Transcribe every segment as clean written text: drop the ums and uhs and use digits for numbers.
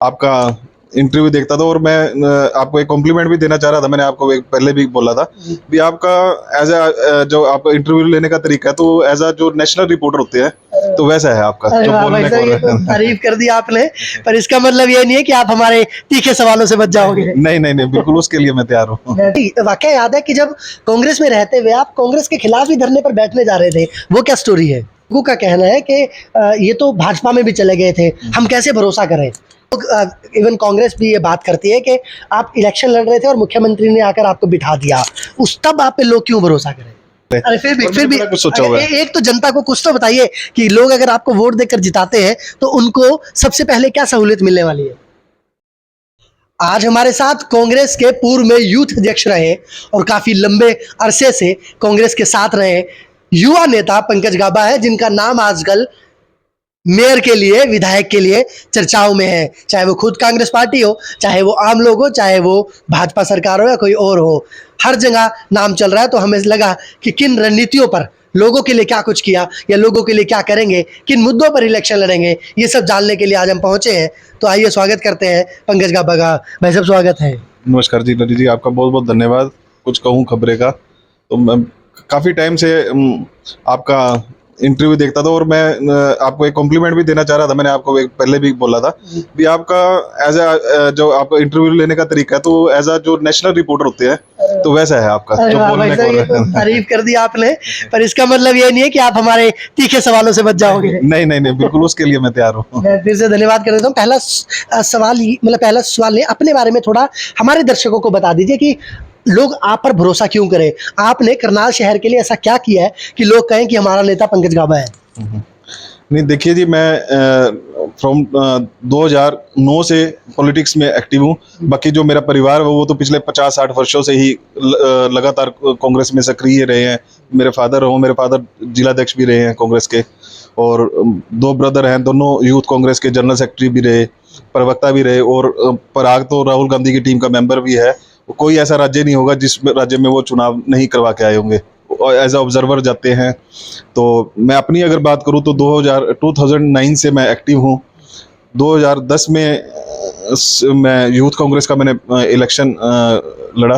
आपका इंटरव्यू देखता था और मैं आपको एक कॉम्प्लीमेंट भी देना चाह रहा था। मैंने आपको एक पहले भी बोला था भी आपका एज अ जो आपका इंटरव्यू लेने का तरीका है तो एज अ जो नेशनल रिपोर्टर होते हैं तो वैसा है आपका अरे जो वाह भाई बोलने साहब, ये तो को। तारीफ कर दी आपने, पर इसका मतलब ये नहीं है कि आप हमारे तीखे सवालों से बच जाओगे। नहीं नहीं नहीं, बिल्कुल उसके लिए मैं तैयार हूँ। वाकया याद है कि जब कांग्रेस में रहते हुए आप कांग्रेस के खिलाफ ही धरने पर बैठने जा रहे थे, वो क्या स्टोरी है? लोगों का कहना है कि ये तो भाजपा में भी चले गए थे, हम कैसे भरोसा करें? इवन कांग्रेस भी ये बात करती है कि आप इलेक्शन लड़ रहे थे और मुख्यमंत्री ने आकर आपको बिठा दिया, उस तब आप पे लोग क्यों भरोसा करें? अरे फिर और भी मैंने बड़ा कुछ सोचा हुआ है। एक तो जनता को कुछ तो बताइए कि लोग अगर आपको वोट देकर जिताते हैं तो उनको सबसे पहले क्या सहूलियत मिलने वाली है? आज हमारे साथ कांग्रेस के पूर्व में यूथ अध्यक्ष रहे और काफी लंबे अरसे से कांग्रेस के साथ रहे युवा नेता पंकज गाबा है, जिनका नाम आजकल मेयर के लिए, विधायक के लिए चर्चाओं में है। चाहे वो खुद कांग्रेस पार्टी हो, चाहे वो आम लोग हो, चाहे वो भाजपा सरकार हो या कोई और हो, हर जगह नाम चल रहा है। तो हमें लगा कि किन रणनीतियों पर, लोगों के लिए क्या कुछ किया या लोगों के लिए क्या करेंगे, किन मुद्दों पर इलेक्शन लड़ेंगे, ये सब जानने के लिए आज हम पहुंचे हैं। तो आइए स्वागत करते हैं पंकज गाबा का। भाई साहब स्वागत है। नमस्कार जी नरी जी, आपका बहुत बहुत धन्यवाद। कुछ कहूँ खबरें का तो मैं काफ़ी टाइम से आपका इंटरव्यू देखता था और मैं आपको एक कॉम्प्लीमेंट भी देना चाह रहा था। मैंने आपको एक पहले भी बोला था भी आपका एज अ जो आपका इंटरव्यू लेने का तरीका है तो एज अ जो नेशनल रिपोर्टर होते हैं तो वैसा है आपका अरे जो वाह बोलने भाई साहब, ये तो को। तारीफ कर दी आपने, पर इसका मतलब ये नहीं है कि आप हमारे तीखे सवालों से बच जाओगे। नहीं नहीं नहीं, बिल्कुल उसके लिए मैं तैयार हूँ। मैं फिर से धन्यवाद कर देता हूँ। पहला सवाल ये अपने बारे में थोड़ा हमारे दर्शकों को बता दीजिए कि लोग आप पर भरोसा क्यों करें? आपने करनाल शहर के लिए ऐसा क्या किया है कि लोग कहें कि हमारा नेता पंकज गाबा है? नहीं देखिए जी, मैं फ्रॉम 2009 से पॉलिटिक्स में एक्टिव हूँ। बाकी जो मेरा परिवार है वो तो पिछले 50-60 वर्षों से ही लगातार कांग्रेस में सक्रिय रहे हैं। मेरे फादर जिला अध्यक्ष भी रहे हैं कांग्रेस के और दो ब्रदर हैं, दोनों यूथ कांग्रेस के जनरल सेक्रेटरी भी रहे, प्रवक्ता भी रहे और पराग तो राहुल गांधी की टीम का मेंबर भी है। कोई ऐसा राज्य नहीं होगा जिस राज्य में वो चुनाव नहीं करवा के आए होंगे, एज अ ऑब्जर्वर जाते हैं। तो मैं अपनी अगर बात करूं तो 2009 से मैं एक्टिव हूं। 2010 में मैं यूथ कांग्रेस का मैंने इलेक्शन लड़ा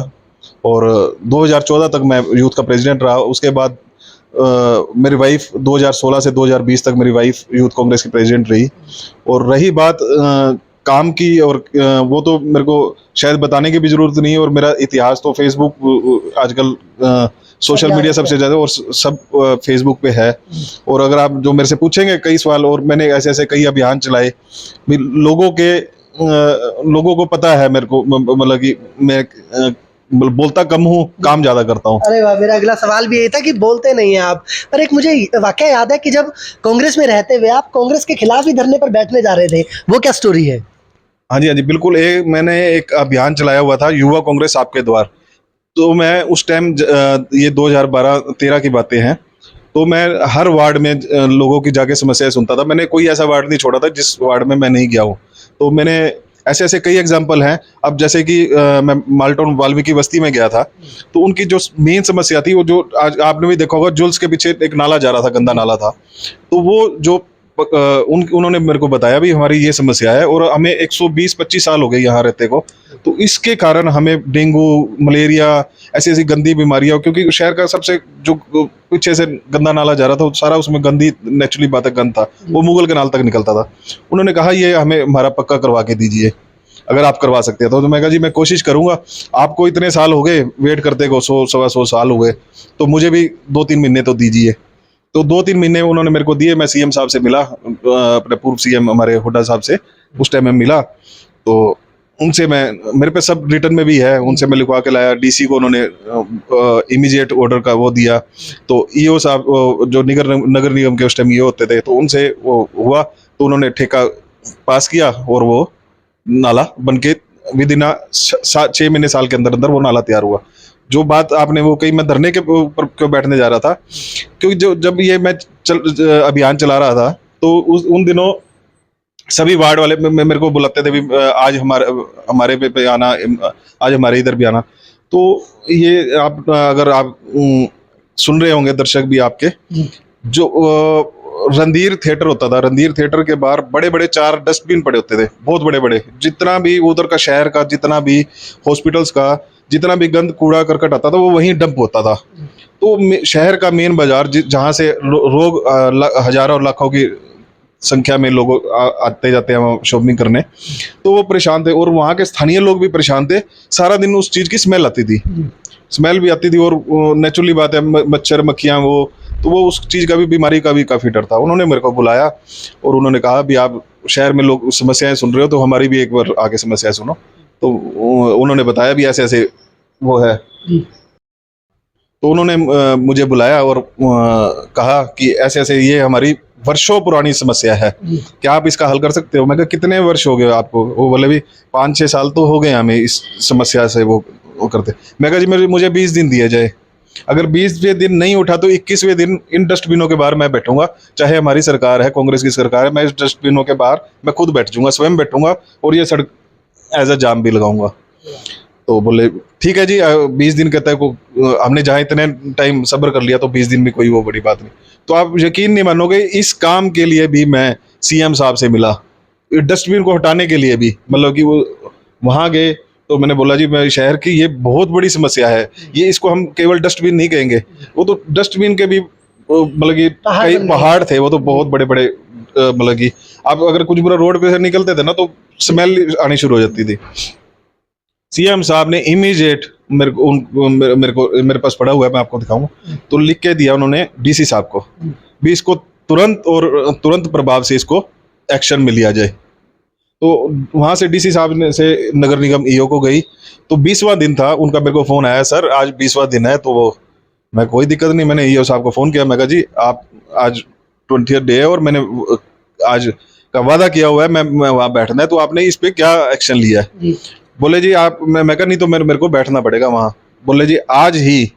और 2014 तक मैं यूथ का प्रेसिडेंट रहा। उसके बाद मेरी वाइफ 2016 से 2020 तक मेरी वाइफ यूथ कांग्रेस की प्रेसिडेंट रही। और रही बात काम की और वो तो मेरे को शायद बताने की भी जरूरत नहीं है। और मेरा इतिहास तो फेसबुक आजकल सोशल मीडिया सबसे ज़्यादा और सब फेसबुक पे है। और अगर आप जो मेरे से पूछेंगे कई सवाल, और मैंने ऐसे ऐसे कई अभियान चलाए लोगों को पता है मेरे को, मतलब कि मैं बोलता कम हूँ, काम ज़्यादा करता हूँ। अरे वाह, मेरा अगला सवाल भी यही था कि बोलते नहीं हैं आप। पर एक मुझे वाकया याद है कि जब कांग्रेस में रहते हुए आप कांग्रेस के खिलाफ ही धरने पर बैठने जा रहे थे, वो क्या स्टोरी है? हाँ जी हाँ जी, बिल्कुल। मैंने एक अभियान चलाया हुआ था, युवा कांग्रेस आपके द्वार। तो मैं उस टाइम ये 2012-13 की बातें हैं। तो मैं हर वार्ड में लोगों की जाके समस्याएं सुनता था। मैंने कोई ऐसा वार्ड नहीं छोड़ा था जिस वार्ड में मैं नहीं गया हूँ। तो मैंने ऐसे ऐसे कई एग्जाम्पल हैं। अब जैसे कि मैं माल्टोन वाल्मीकि बस्ती में गया था तो उनकी जो मेन समस्या थी वो जो आज आपने भी देखा होगा, जुल्स के पीछे एक नाला जा रहा था, गंदा नाला था। तो वो जो उन्होंने मेरे को बताया भी हमारी ये समस्या है और हमें 120-25 साल हो गए यहाँ रहते को। तो इसके कारण हमें डेंगू, मलेरिया, ऐसी ऐसी गंदी बीमारियां, क्योंकि शहर का सबसे जो पीछे से गंदा नाला जा रहा था सारा उसमें गंदी, नेचुरली बात है, गंद था, वो मुगल के नाल तक निकलता था। उन्होंने कहा ये हमें हमारा पक्का करवा के दीजिए अगर आप करवा सकते हैं तो मैं कहा जी मैं कोशिश करूंगा। आपको इतने साल हो गए वेट करते को, 100-125 साल हो गए, तो मुझे भी 2-3 महीने तो दीजिए। तो 2-3 महीने उन्होंने मेरे को दिए। मैं सीएम साहब से मिला, अपने पूर्व सीएम हमारे हुड्डा साहब से उस टाइम में मिला। तो उनसे मेरे पे सब रिटर्न में भी है, उनसे मैं लिखवा के लाया। डीसी को उन्होंने इमीडिएट ऑर्डर का वो दिया। तो ईओ साहब जो नगर निगम के उस टाइम ईओ होते थे, तो उनसे वो हुआ तो उन्होंने ठेका पास किया और वो नाला बन के विद इन 6 महीने साल के अंदर अंदर वो नाला तैयार हुआ। जो बात आपने वो कही, मैं धरने के ऊपर क्यों बैठने जा रहा था, क्योंकि जब ये मैं अभियान चला रहा था तो उन दिनों सभी वार्ड वाले मेरे को बुलाते थे भी आज हमारे पे आना, आज हमारे इधर भी आना। तो ये आप अगर आप सुन रहे होंगे, दर्शक भी आपके, जो रणधीर थिएटर होता था, रणधीर थिएटर के बाहर बड़े बड़े 4 डस्टबिन पड़े होते थे, बहुत बड़े बड़े। जितना भी उधर का शहर का, जितना भी हॉस्पिटल्स का, जितना भी गंद कूड़ा करकट आता था वो वहीं डंप होता था। तो शहर का मेन बाजार जहाँ से लोग हजारों और लाखों की संख्या में लोग आते जाते हैं वहाँ शॉपिंग करने, तो वो परेशान थे और वहाँ के स्थानीय लोग भी परेशान थे। सारा दिन उस चीज़ की स्मेल आती थी, स्मेल भी आती थी और नेचुरली बात है, मच्छर मक्खियाँ वो, तो वो उस चीज़ का भी, बीमारी का भी काफ़ी डर था। उन्होंने मेरे को बुलाया और उन्होंने कहा भी आप शहर में लोग समस्याएं सुन रहे हो तो हमारी भी एक बार आके समस्याएं सुनो। तो उन्होंने बताया भी ऐसे ऐसे वो है, तो उन्होंने मुझे बुलाया और कहा कि ऐसे ऐसे ये हमारी वर्षों पुरानी समस्या है, क्या आप इसका हल कर सकते हो? मैं कहा कितने वर्ष हो गए आपको? वो बोले भी 5-6 साल तो हो गए हमें इस समस्या से वो करते। मैं कहा जी मुझे 20 दिन दिए जाए, अगर 20वें दिन नहीं उठा तो 21वें दिन इन डस्टबिनों के बाहर मैं बैठूंगा, चाहे हमारी सरकार है, कांग्रेस की सरकार है, मैं इस डस्टबिनों के बाहर मैं खुद बैठ जाऊंगा, स्वयं बैठूंगा और ये सड़क एज अ जाम भी लगाऊंगा। तो बोले ठीक है जी, 20 दिन कहता है को हमने जहाँ इतने टाइम सब्र कर लिया तो 20 दिन भी कोई वो बड़ी बात नहीं। तो आप यकीन नहीं मानोगे, इस काम के लिए भी मैं सीएम साहब से मिला, डस्टबिन को हटाने के लिए भी, मतलब कि वो वहाँ गए तो मैंने बोला जी मेरे शहर की ये बहुत बड़ी समस्या है, ये इसको हम केवल डस्टबिन नहीं कहेंगे, वो तो डस्टबिन के भी मतलब कि कई पहाड़ थे, वो तो बहुत बड़े बड़े, मतलब कि आप अगर कुछ बुरा रोड पे से निकलते थे ना तो स्मेल आनी शुरू हो जाती थी। सीएम साहब ने इमीडिएट मेरे पास पड़ा हुआ है, मैं आपको दिखाऊंगा, तो लिख के दिया उन्होंने डीसी साहब को भी इसको तुरंत प्रभाव से इसको एक्शन में लिया जाए। तो वहाँ से डीसी साहब ने से नगर निगम ईओ को गई, तो 20वां दिन था, उनका मेरे को फ़ोन आया, सर आज 20वां दिन है। तो वो मैं कोई दिक्कत नहीं, मैंने ईओ साहब को फ़ोन किया, मैं कहा जी आप आज 20th डे है और मैंने आज का वादा किया हुआ है, मैं वहाँ बैठना है, तो आपने इस पर क्या एक्शन लिया है? बोले जी आप, मैं कहा नहीं तो मेरे को बैठना पड़ेगा वहाँ। बोले जी आज ही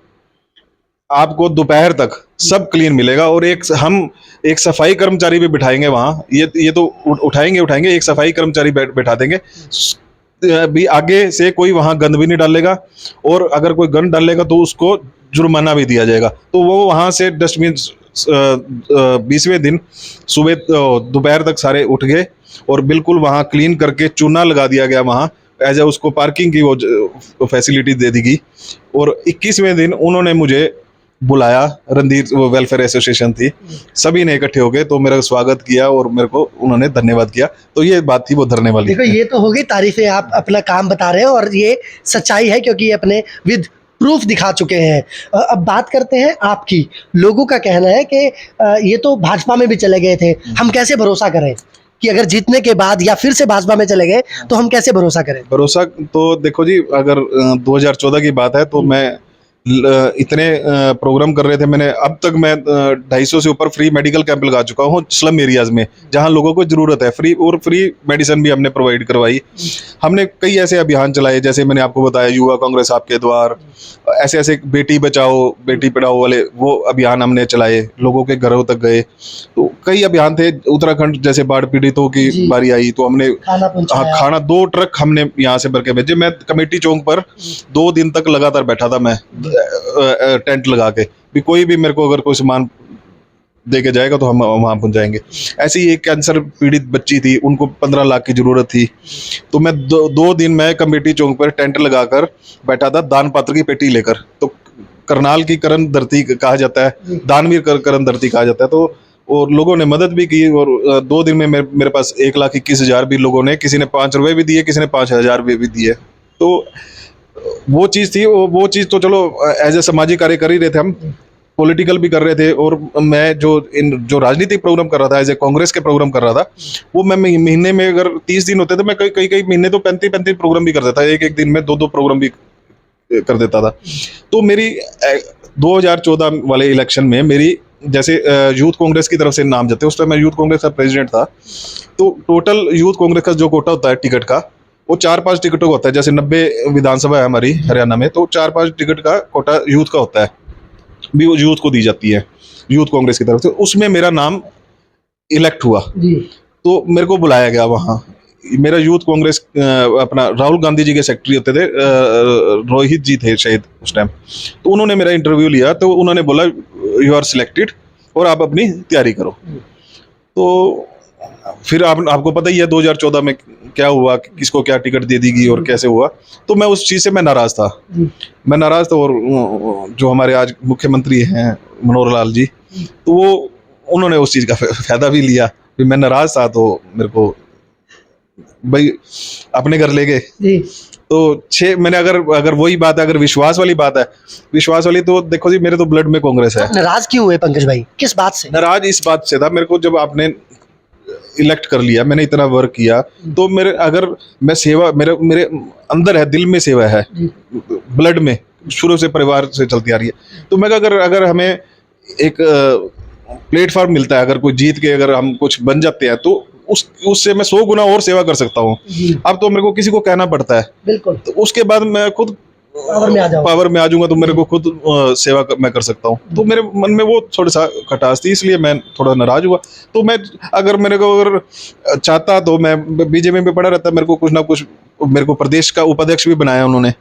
आपको दोपहर तक सब क्लीन मिलेगा और हम एक सफाई कर्मचारी भी बिठाएंगे वहाँ, ये तो उठाएंगे, एक सफाई कर्मचारी बैठा देंगे भी, आगे से कोई वहाँ गंद भी नहीं डालेगा और अगर कोई गंद डालेगा तो उसको जुर्माना भी दिया जाएगा। तो वो वहाँ से डस्टबिन 20वें दिन सुबह दोपहर तक सारे उठ गए और बिल्कुल वहाँ क्लीन करके चूना लगा दिया गया, वहाँ एज ए उसको पार्किंग की वो फैसिलिटी दे दी गई। और 21वें दिन उन्होंने मुझे बुलाया, रणधीर वो वेलफेयर एसोसिएशन थी, सभी ने इकट्ठे हो गए तो मेरा स्वागत किया और मेरे को उन्होंने धन्यवाद किया। तो ये बात थी वो धरने वाली। देखो ये तो हो गई तारीफें, आप अपना काम बता रहे हो और ये सच्चाई है क्योंकि ये अपने विद प्रूफ दिखा चुके हैं। अब बात करते हैं आपकी। लोगों का कहना है कि ये तो भाजपा में भी चले गए थे, हम कैसे भरोसा करें कि अगर जीतने के बाद या फिर से भाजपा में चले गए तो हम कैसे भरोसा करें? भरोसा तो देखो जी, अगर 2014 की बात है तो मैं इतने प्रोग्राम कर रहे थे, मैंने अब तक मैं 250 से ऊपर फ्री मेडिकल कैंप लगा चुका हूँ स्लम एरियाज में जहाँ लोगों को ज़रूरत है, फ्री मेडिसिन भी हमने प्रोवाइड करवाई। हमने कई ऐसे अभियान चलाए, जैसे मैंने आपको बताया युवा कांग्रेस आपके द्वार, ऐसे ऐसे बेटी बचाओ बेटी पढ़ाओ वाले वो अभियान हमने चलाए, लोगों के घरों तक गए। तो कई अभियान थे। उत्तराखंड जैसे बाढ़ पीड़ितों की बारी आई तो हमने खाना 2 ट्रक हमने यहाँ से भर के भेजे। मैं कमेटी चौक पर 2 दिन तक लगातार बैठा था, मैं टेंट लगा के भी, कोई भी मेरे को अगर कोई सामान दे के जाएगा तो हम वहाँ पहुँचाएंगे। ऐसे ही एक कैंसर पीड़ित बच्ची थी, उनको 15 लाख की ज़रूरत थी, तो मैं 2 दिन मैं कमेटी चौक पर टेंट लगाकर बैठा था, दान पात्र की पेटी लेकर। तो करनाल की करण धरती कहा जाता है, दानवीर करण धरती कहा जाता है। तो और लोगों ने मदद भी की और 2 दिन में मेरे पास 1,21,000 भी लोगों ने, किसी ने 5 रुपये भी दिए, किसी ने 5,000 भी दिए। तो वो चीज़ थी, वो चीज़ तो चलो एज ए सामाजिक कार्य कर ही रहे थे, हम पॉलिटिकल भी कर रहे थे। और मैं जो राजनीतिक प्रोग्राम कर रहा था, एज ए कांग्रेस के प्रोग्राम कर रहा था, वो मैं महीने में अगर 30 दिन होते तो मैं कई महीने तो 35 प्रोग्राम भी कर देता, एक दिन में 2 प्रोग्राम भी कर देता था। तो मेरी 2014 वाले इलेक्शन में मेरी जैसे यूथ कांग्रेस की तरफ से नाम जाते, उस टाइम मैं यूथ कांग्रेस का प्रेसिडेंट था। तो टोटल यूथ कांग्रेस का जो कोटा होता है टिकट का, वो 4-5 टिकटों का होता है। जैसे 90 विधानसभा है हमारी हरियाणा में, तो 4-5 टिकट का कोटा यूथ का होता है, भी वो यूथ को दी जाती है यूथ कांग्रेस की तरफ से। उसमें मेरा नाम इलेक्ट हुआ तो मेरे को बुलाया गया वहाँ। मेरा यूथ कांग्रेस अपना राहुल गांधी जी के सेक्रेटरी होते थे, रोहित जी थे शायद उस टाइम, तो उन्होंने मेरा इंटरव्यू लिया। तो उन्होंने बोला यू आर सिलेक्टेड और आप अपनी तैयारी करो। तो फिर आपको पता ही है 2014 में क्या हुआ, किसको क्या टिकट दे दी गई और कैसे हुआ। तो मैं उस चीज़ से मैं नाराज़ था। मैं नाराज़ था, और जो हमारे आज मुख्यमंत्री हैं मनोहर लाल जी, तो वो उन्होंने उस चीज़ का फ़ायदा भी लिया। फिर मैं नाराज़ था, तो मेरे को भाई अपने घर ले गए। जी तो मैंने अगर वही बात है, अगर विश्वास वाली बात है, विश्वास वाली, तो देखो जी, मेरे तो ब्लड में कांग्रेस है। नाराज क्यों हुए पंकज भाई, किस बात से? नाराज इस बात से था, मेरे को जब आपने इलेक्ट कर लिया, मैंने इतना वर्क किया, तो मेरे अगर मैं सेवा, मेरे मेरे अंदर है, दिल में सेवा है, ब्लड में शुरू से परिवार से चलती आ रही है। तो मैं अगर हमें एक प्लेटफॉर्म मिलता है, अगर कोई जीत के अगर हम कुछ बन जाते हैं, तो उससे मैं 100 गुना और सेवा कर सकता हूँ। अब तो मेरे को किसी को कहना पड़ता है, बिल्कुल तो उसके बाद मैं खुद पावर में आ जाऊंगा, तो मेरे को खुद सेवा मैं कर सकता हूँ। तो मेरे मन में वो थोड़ा सा खटास थी, इसलिए मैं थोड़ा नाराज हुआ। तो मैं मेरे को अगर चाहता, तो मैं बीजेपी में पड़ा रहता। मेरे को कुछ ना कुछ, मेरे को प्रदेश का उपाध्यक्ष भी बनाया उन्होंने,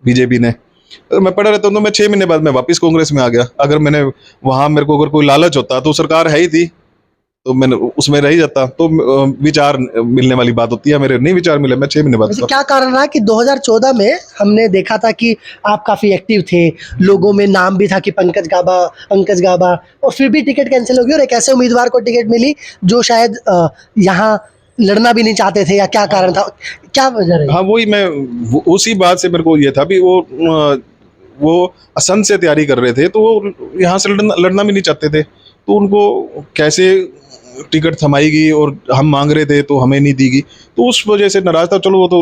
बीजेपी ने। अगर मैं पड़ा रहता हूँ, तो मैं 6 महीने बाद मैं वापस कांग्रेस में आ गया। अगर मैंने वहां, मेरे को अगर कोई लालच होता, तो सरकार है ही थी, तो मैंने उसमें रह जाता। तो विचार मिलने वाली बात होती है, मेरे नहीं विचार मिले, मैं 6 महीने बाद। वैसे क्या कारण रहा कि 2014 में हमने देखा था कि आप काफी एक्टिव थे, लोगों में नाम भी था कि पंकज गाबा, और फिर भी टिकट कैंसिल हो गई और एक ऐसे उम्मीदवार को टिकट मिली जो शायद यहाँ लड़ना भी नहीं चाहते थे, या क्या कारण था, क्या वजह रही? हाँ, वही मैं उसी बात से मेरे को ये था भी, वो असंध से तैयारी कर रहे थे, तो वो यहाँ से लड़ना भी नहीं चाहते थे। तो उनको कैसे टिकट थमाएगी, और हम मांग रहे थे तो हमें नहीं दी गई, तो उस वजह से नाराज था। चलो, वो तो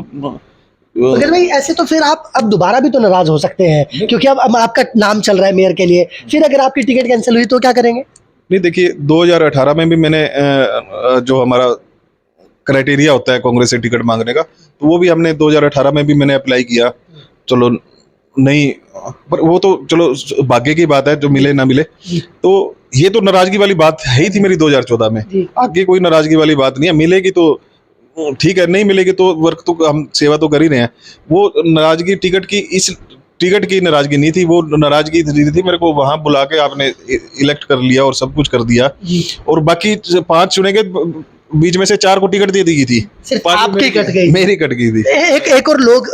मगर भाई ऐसे तो फिर आप अब दोबारा भी तो नाराज हो सकते हैं, क्योंकि अब आपका नाम चल रहा है मेयर के लिए। फिर अगर आपकी टिकट कैंसिल हुई तो क्या करेंगे? नहीं, देखिए 2018 में भी मैंने जो हमारा क्राइटेरिया होता है कांग्रेस से टिकट मांगने का, तो वो भी हमने 2018 में भी मैंने अप्लाई किया। चलो, नहीं, पर वो तो चलो भाग्य की बात है, जो मिले ना मिले। तो ये तो नाराजगी वाली बात है ही थी मेरी 2014 में। आगे कोई नाराजगी वाली बात नहीं है, मिलेगी तो ठीक है, नहीं मिलेगी तो वर्क तो हम सेवा तो कर ही रहे हैं। वो नाराजगी टिकट की नाराजगी नहीं थी, वो नाराजगी थी मेरे को वहां बुला के आपने इलेक्ट कर लिया और सब कुछ कर दिया, और बाकी 5 चुने के बीच में से 4 को टिकट दे दी गई थी। सिर्फ 5 आपकी कट गई, मेरी कट गई थी। एक और लोग,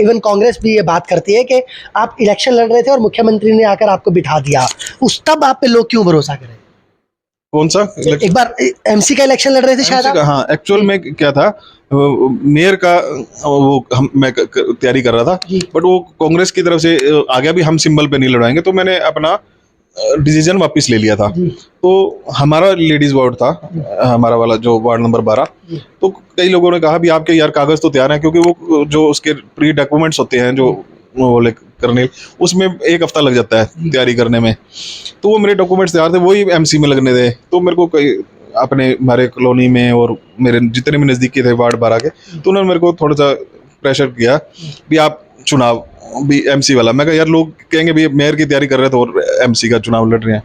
इवन कांग्रेस भी ये बात करती है कि आप इलेक्शन लड़ रहे थे और मुख्यमंत्री ने आकर आपको बिठा दिया, उस तब आप पे लोग क्यों भरोसा करें? कौन सा एक बार एमसी का इलेक्शन लड़ रहे थे शायद आप? हाँ, एक्चुअल में क्या था, मेयर का मैं तैयारी कर रहा था, बट वो कांग्रेस की तरफ से आ गया भी, हम सिंबल पे नहीं लड़ाएंगे। तो मैंने अपना डिसीजन वापस ले लिया था। तो हमारा लेडीज वार्ड था, हमारा वाला जो वार्ड नंबर 12। तो कई लोगों ने कहा भी आपके यार कागज तो तैयार हैं, क्योंकि वो जो उसके प्री डॉक्यूमेंट्स होते हैं, जो वो करने, उसमें 1 हफ्ता लग जाता है तैयारी करने में। तो वो मेरे डॉक्यूमेंट्स तैयार थे, वही एमसी में लगने थे। तो मेरे को कई अपने हमारे कॉलोनी में और मेरे जितने भी नज़दीकी थे वार्ड 12 के, तो उन्होंने मेरे को थोड़ा सा प्रेशर किया भी आप चुनाव भी एमसी वाला। मैं कहा यार, लोग कहेंगे भी मेयर की तैयारी कर रहे थे और एमसी का चुनाव लड़ रहे हैं।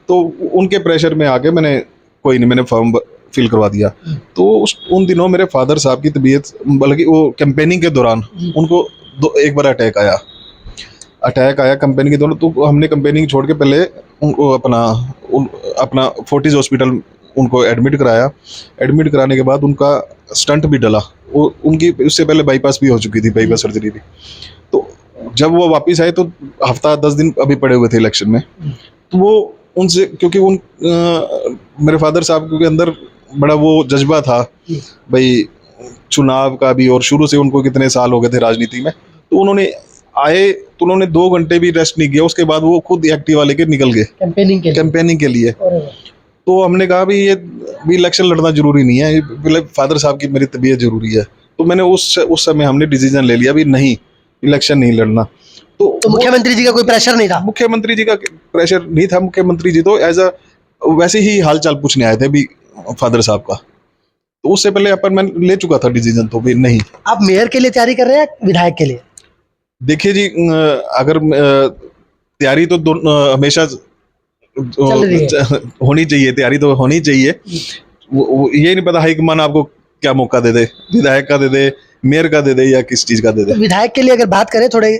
तो उनके प्रेशर में आके मैंने फॉर्म फिल करवा दिया। तो उन दिनों मेरे फादर साहब की तबीयत, बल्कि वो कैंपेनिंग के दौरान उनको एक बार अटैक आया कैंपेनिंग के दौरान। तो हमने कैंपेनिंग छोड़ के पहले उनको अपना फोर्टिस हॉस्पिटल उनको एडमिट कराया। एडमिट कराने के बाद उनका स्टंट भी डला, वो उनकी उससे पहले बाईपास भी हो चुकी थी, बाईपास सर्जरी भी। तो जब वो वापस आए, तो हफ्ता 10 दिन अभी पड़े हुए थे इलेक्शन में। तो वो उनसे, क्योंकि मेरे फादर साहब के अंदर बड़ा वो जज्बा था भाई चुनाव का भी, और शुरू से उनको कितने साल हो गए थे राजनीति में। तो उन्होंने आए, तो उन्होंने 2 घंटे भी रेस्ट नहीं किया, उसके बाद वो खुद एक्टिवा लेके निकल गए कैंपेनिंग के लिए। तो हमने कहा भी ये भी इलेक्शन लड़ना जरूरी नहीं है, पहले फादर साहब की मेरी तबीयत जरूरी है। तो मैंने उस समय हमने डिसीजन ले लिया भी नहीं, इलेक्शन नहीं लड़ना। तो मुख्यमंत्री जी का कोई प्रेशर नहीं था? मुख्यमंत्री जी का प्रेशर नहीं था। मुख्यमंत्री जी तो वैसे ही हाल चाल पूछने आए थे भी फादर साहब का। तो उससे पहले मैं ले चुका था डिसीजन, तो भी नहीं। आप मेयर के लिए तैयारी कर रहे हैं, विधायक के लिए? देखिए जी, अगर तैयारी तो हमेशा होनी चाहिए, तैयारी तो होनी चाहिए। ये नहीं पता हाईकमान आपको क्या मौका दे दे, विधायक का दे दे, मेयर का दे दे, या किस चीज का दे दे। तो विधायक के लिए अगर बात करें, थोड़े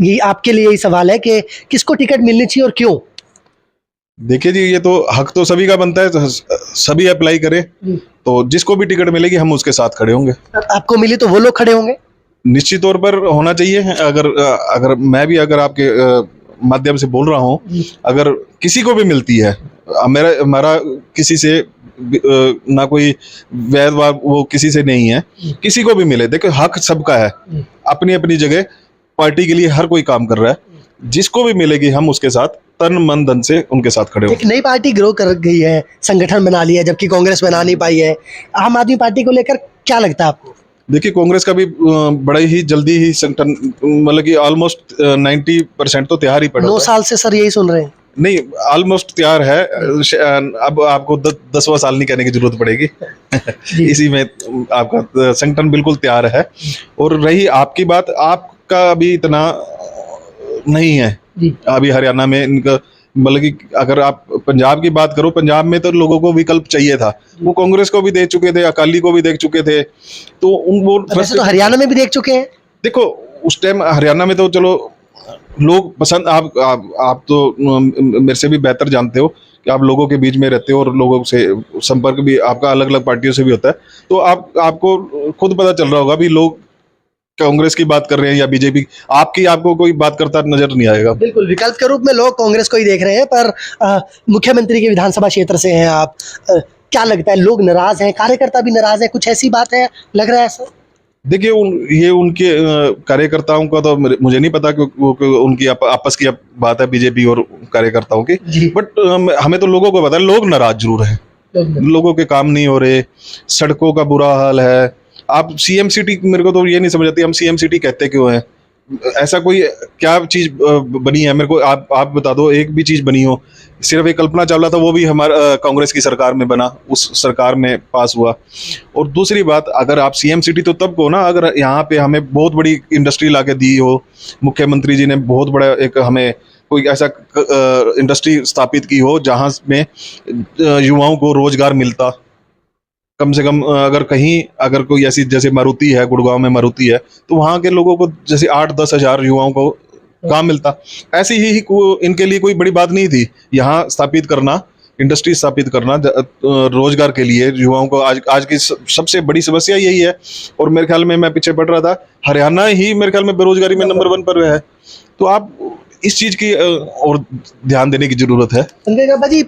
ये आपके लिए यही सवाल है कि किसको टिकट मिलनी चाहिए और क्यों? देखिए जी, ये तो हक तो सभी का बनता है, तो सभी अप्लाई करें, तो जिसको भी टिकट मिलेगी हम उसके साथ खड़े होंगे। आपको मिली तो वो लोग खड़े होंगे? निश्चित तौर पर होना चाहिए। अगर मैं भी अगर आपके माध्यम से बोल रहा हूँ, अगर किसी को भी मिलती है, मेरा हमारा किसी से ना कोई वैर वो किसी से नहीं है, किसी को भी मिले, देखो हक सबका है, अपनी अपनी जगह पार्टी के लिए हर कोई काम कर रहा है, जिसको भी मिलेगी हम उसके साथ तन मन धन से उनके साथ खड़े एक नई पार्टी ग्रो कर गई है, संगठन बना लिया है, जबकि कांग्रेस बना नहीं पाई है। आम आदमी पार्टी को लेकर क्या लगता है आपको? देखिए, कांग्रेस का भी बड़ा ही जल्दी ही संगठन, मतलब कि ऑलमोस्ट 90% तो तैयार ही पड़ा 9 हुआ है। साल से सर यही सुन रहे हैं। नहीं, ऑलमोस्ट तैयार है। अब आपको 10वां साल नहीं कहने की जरूरत पड़ेगी। इसी में आपका संगठन बिल्कुल तैयार है। और रही आपकी बात, आपका अभी इतना नहीं है जी। अभी हरियाणा में इनका, मतलब कि अगर आप पंजाब की बात करो, पंजाब में तो लोगों को विकल्प चाहिए था, वो कांग्रेस को भी दे चुके थे, अकाली को भी देख चुके थे, तो उन वो वैसे तो हरियाणा में भी देख चुके हैं। देखो, उस टाइम हरियाणा में तो चलो लोग पसंद, आप तो मेरे से भी बेहतर जानते हो कि आप लोगों के बीच में रहते हो और लोगों से संपर्क भी आपका अलग अलग पार्टियों से भी होता है, तो आपको खुद पता चल रहा होगा भी लोग कांग्रेस की बात कर रहे हैं या बीजेपी, आपको कोई बात करता नजर नहीं आएगा। बिल्कुल, विकल्प के रूप में लोग कांग्रेस को ही देख रहे हैं, पर मुख्यमंत्री के विधानसभा क्षेत्र से हैं आप। क्या लगता है, लोग नाराज हैं, कार्यकर्ता भी नाराज है, कुछ ऐसी बात है, लग रहा है सर? देखिए, ये उनके कार्यकर्ताओं का तो मुझे नहीं पता, क्योंकि उनकी आपस की बात है बीजेपी और कार्यकर्ताओं की, बट हमें तो लोगों को पता है, लोग नाराज जरूर हैं, लोगों के काम नहीं हो रहे, सड़कों का बुरा हाल है। आप सीएम सिटी, मेरे को तो ये नहीं समझ आती, हम सीएम सिटी कहते क्यों हैं? ऐसा कोई क्या चीज बनी है, मेरे को आप बता दो एक भी चीज बनी हो। सिर्फ एक कल्पना चावला था, वो भी हमारा कांग्रेस की सरकार में बना, उस सरकार में पास हुआ। और दूसरी बात, अगर आप सीएम सिटी तो तब को ना, अगर यहाँ पे हमें बहुत बड़ी इंडस्ट्री लाके दी हो, मुख्यमंत्री जी ने बहुत बड़ा एक हमें कोई ऐसा इंडस्ट्री स्थापित की हो जहाँ में युवाओं को रोजगार मिलता, कम से कम अगर कोई ऐसी, जैसे मारुति है, गुड़गांव में मारुति है, तो वहाँ के लोगों को जैसे 8-10 हजार युवाओं को काम मिलता, ऐसी ही इनके लिए कोई बड़ी बात नहीं थी यहाँ स्थापित करना, इंडस्ट्री स्थापित करना रोजगार के लिए युवाओं को। आज की सबसे बड़ी समस्या यही है। और मेरे ख्याल में, मैं पीछे पढ़ रहा था, हरियाणा ही मेरे ख्याल में बेरोजगारी में नंबर 1 पर है, तो आप इस चीज की और ध्यान देने की जरूरत है। संजय बाबा जी,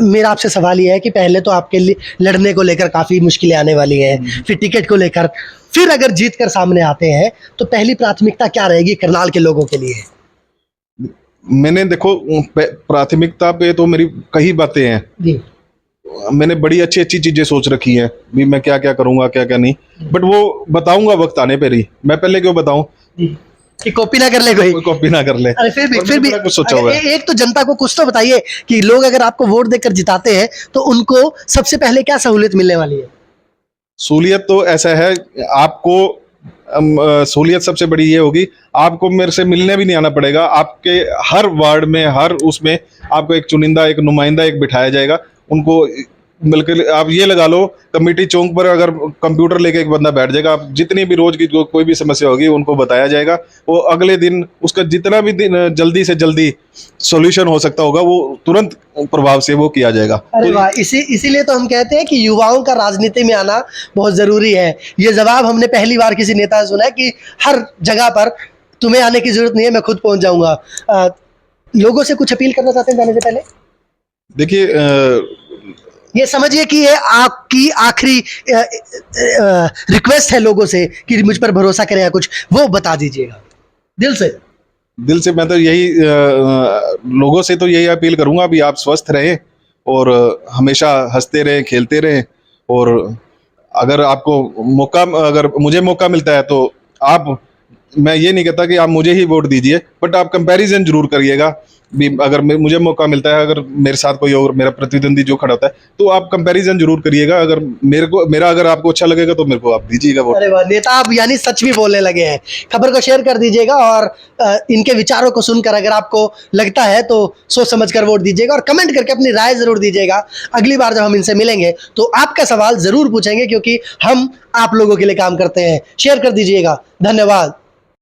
मेरा आपसे सवाल ये है कि पहले तो आपके लिए लड़ने को लेकर काफी मुश्किलें आने वाली हैं, फिर टिकट को लेकर, फिर अगर जीत कर सामने आते हैं तो पहली प्राथमिकता क्या रहेगी करनाल के लोगों के लिए? मैंने देखो, प्राथमिकता पे तो मेरी कई बातें हैं जी। मैंने बड़ी अच्छी अच्छी चीजें सोच रखी हैं भी, मैं क्या क्या करूंगा, क्या क्या नहीं, बट वो बताऊंगा वक्त आने पर ही। मैं पहले क्यों बताऊं कि कॉपी ना कर ले, कोई कॉपी ना कर ले। अरे फिर भी कुछ सोचा हुआ है। एक तो जनता को कुछ तो बताइए कि लोग अगर आपको वोट देकर जिताते हैं तो उनको सबसे पहले क्या सहूलियत मिलने वाली है? सहूलियत तो ऐसा है, आपको सहूलियत सबसे बड़ी ये होगी, आपको मेरे से मिलने भी नहीं आना पड़ेगा, आपके हर वार्ड में, हर उसमें आपको एक चुनिंदा, एक नुमाइंदा एक बिठाया जाएगा। उनको बल्कि आप ये लगा लो, कमेटी चौक पर अगर कंप्यूटर लेके एक बंदा बैठ जाएगा, आप जितनी भी रोज की कोई भी समस्या होगी उनको बताया जाएगा, वो अगले दिन उसका जितना भी जल्दी से जल्दी सॉल्यूशन हो सकता होगा, वो तुरंत प्रभाव से वो किया जाएगा। अरे वाह, इसीलिए तो हम कहते हैं कि युवाओं का राजनीति में आना बहुत जरूरी है। ये जवाब हमने पहली बार किसी नेता से सुना है कि हर जगह पर तुम्हें आने की जरूरत नहीं है, मैं खुद पहुंच जाऊंगा। लोगों से कुछ अपील करना चाहते हैं जाने से पहले? देखिए, ये समझिए कि ये आपकी आखिरी रिक्वेस्ट है लोगों से कि मुझ पर भरोसा करें, या कुछ वो बता दीजिएगा दिल से। मैं तो यही लोगों से तो यही अपील करूंगा भी, आप स्वस्थ रहें और हमेशा हंसते रहें, खेलते रहें। और अगर आपको अगर मुझे मौका मिलता है तो मैं ये नहीं कहता कि आप मुझे ही वोट दीजिए, बट आप कंपैरिजन जरूर करिएगा भी। अगर मुझे मौका मिलता है, अगर मेरे साथ कोई और मेरा प्रतिद्वंदी जो खड़ा होता है, तो आप कंपैरिजन जरूर करिएगा। अगर अगर आपको अच्छा लगेगा तो मेरे को आप दीजिएगा वोट। अरे वाह, नेता आप यानी सच भी बोलने लगे हैं। खबर को शेयर कर दीजिएगा और इनके विचारों को सुनकर अगर आपको लगता है तो सोच समझकर वोट दीजिएगा, और कमेंट करके अपनी राय जरूर दीजिएगा। अगली बार जब हम इनसे मिलेंगे तो आपका सवाल जरूर पूछेंगे, क्योंकि हम आप लोगों के लिए काम करते हैं। शेयर कर दीजिएगा। धन्यवाद।